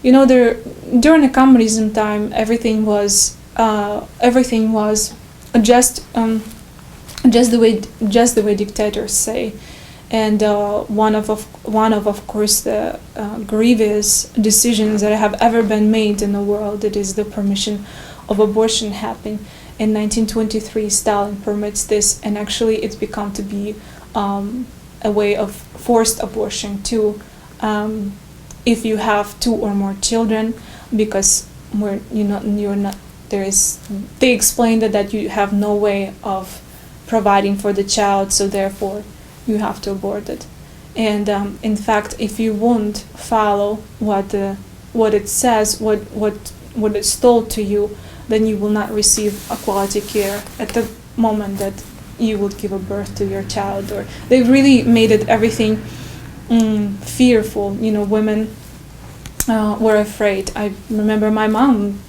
there during the communism time, everything was just just the way dictators say. And one of course the grievous decisions that have ever been made in the world, it is the permission of abortion happening. In 1923, Stalin permits this, and actually it's become to be a way of forced abortion too, if you have 2 or more children, because they explained that you have no way of providing for the child, so therefore you have to abort it. And in fact, if you won't follow what it says, what it's told to you, then you will not receive a quality care at the moment that you would give a birth to your child. Or they really made it everything fearful. Women were afraid. I remember my mom,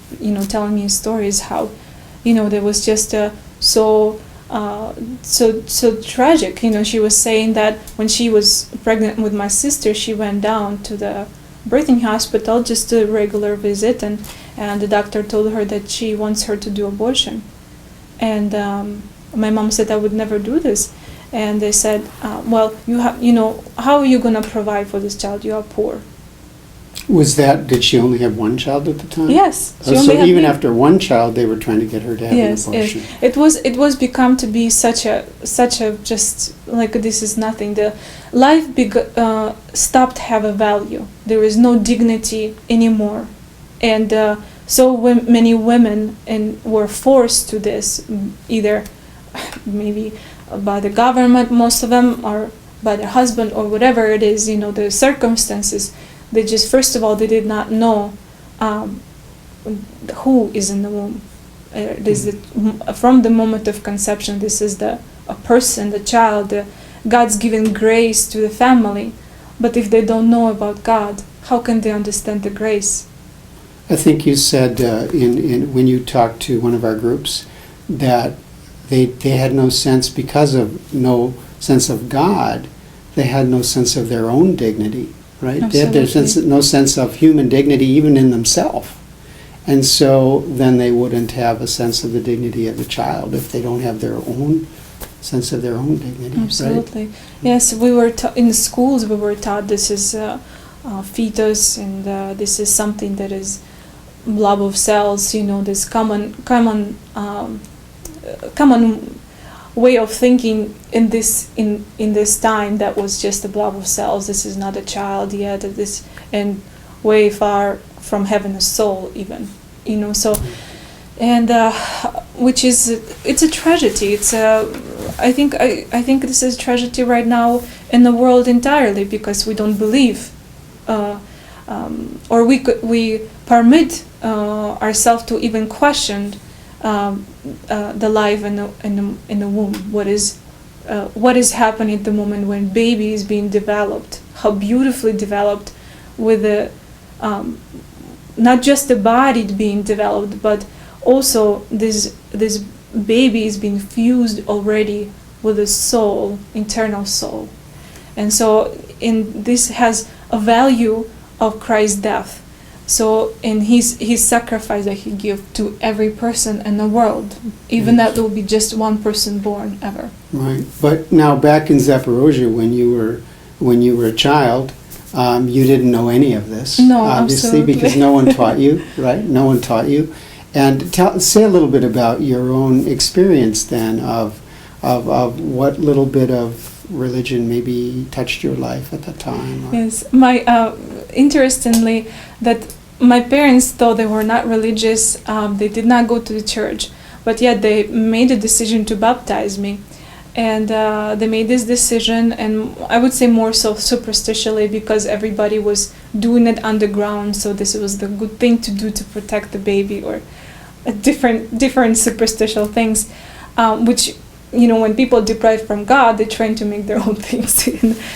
telling me stories how, there was just so tragic. She was saying that when she was pregnant with my sister, she went down to the birthing hospital, just a regular visit, and the doctor told her that she wants her to do abortion. And my mom said, I would never do this. And they said, well, how are you going to provide for this child? You are poor. Did she only have one child at the time? Yes. So even after one child, they were trying to get her to have an abortion. Yes. It was become to be such a just like, this is nothing. The life stopped have a value. There is no dignity anymore. And so many women were forced to this, either maybe by the government, most of them, or by their husband, or whatever it is, the circumstances. They just, first of all, they did not know who is in the womb. From the moment of conception, this is a person, the child, God's given grace to the family. But if they don't know about God, how can they understand the grace? I think you said when you talked to one of our groups that they had no sense, because of no sense of God, they had no sense of their own dignity. Right? Absolutely. They had no sense of human dignity even in themselves. And so then they wouldn't have a sense of the dignity of the child if they don't have their own sense of their own dignity. Absolutely. Right? Yes, we were in schools we were taught this is fetus, and this is something that is blob of cells, this common way of thinking in this time, that was just a blob of cells. This is not a child yet. And way far from having a soul, even. So, and which is, it's a tragedy. It's I think this is a tragedy right now in the world entirely, because we don't believe, or we permit ourselves to even question the life in the womb. What is happening at the moment when baby is being developed? How beautifully developed, with not just the body being developed, but also this baby is being fused already with a soul, internal soul, and so this has a value of Christ's death. So in his sacrifice that he gave to every person in the world, even that will be just one person born ever. Right. But now back in Zaporozhye, when you were a child, you didn't know any of this. No, obviously, absolutely. because no one taught you, right? No one taught you. And say a little bit about your own experience then of what little bit of religion maybe touched your life at that time. Yes, interestingly, that my parents, though they were not religious, they did not go to the church, but yet they made a decision to baptize me. And they made this decision, and I would say more so superstitially, because everybody was doing it underground, so this was the good thing to do to protect the baby, or different superstitial things, which, when people deprive from God, they try to make their own things.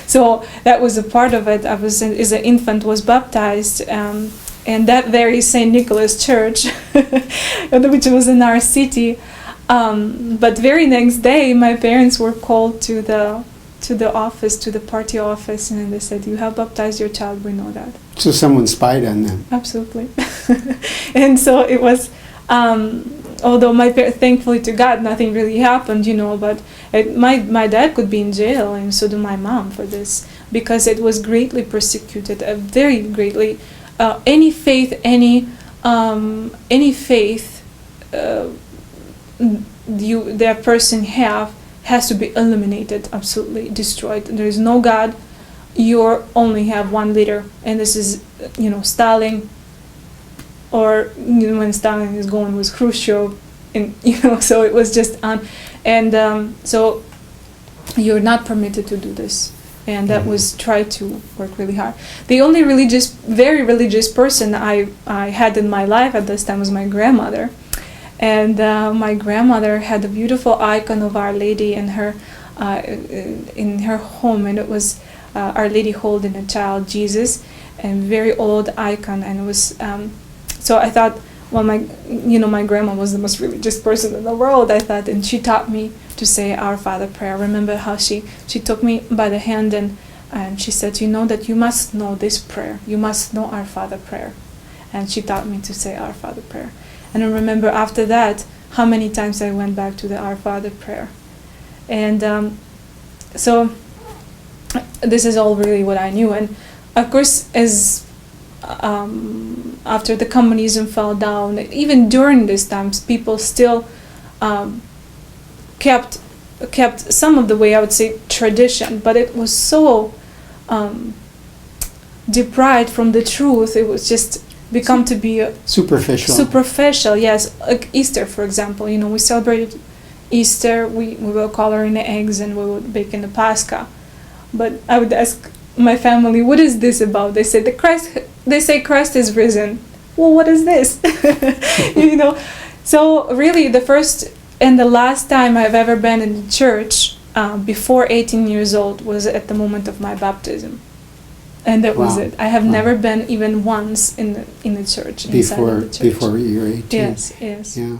So that was a part of it. I was, as an infant, was baptized, and that very St. Nicholas Church, which was in our city. But very next day, my parents were called to the office, to the party office, and they said, "You have baptized your child. We know that." So someone spied on them. Absolutely. And so it was, although thankfully to God, nothing really happened, but my dad could be in jail, and so do my mom for this, because it was greatly persecuted, very greatly. Any faith that person has to be eliminated, absolutely destroyed. There is no God. You only have one leader, and this is, Stalin, or when Stalin is going was Khrushchev, and so it was just so you're not permitted to do this, and that was try to work really hard. The only very religious person I had in my life at this time was my grandmother, and my grandmother had a beautiful icon of Our Lady in her home, and it was Our Lady holding a child, Jesus, and very old icon, and it was so I thought, well, my grandma was the most religious person in the world, I thought, and she taught me to say Our Father prayer. I remember how she took me by the hand and she said, that you must know this prayer, you must know Our Father prayer, and she taught me to say Our Father prayer. And I remember after that how many times I went back to the Our Father prayer, and so this is all really what I knew. And of course, as after the communism fell down, even during these times, people still kept some of the way, I would say, tradition, but it was so deprived from the truth. It was just become to be superficial. Yes, like Easter, for example. We celebrated Easter. We were coloring the eggs and we would bake in the Pascha. But I would ask my family, what is this about? They say Christ is risen. Well, what is this? So really the first and the last time I've ever been in the church before 18 years old was at the moment of my baptism. And that was it. I have never been even once in the church. Before you were 18? Yes. Yeah.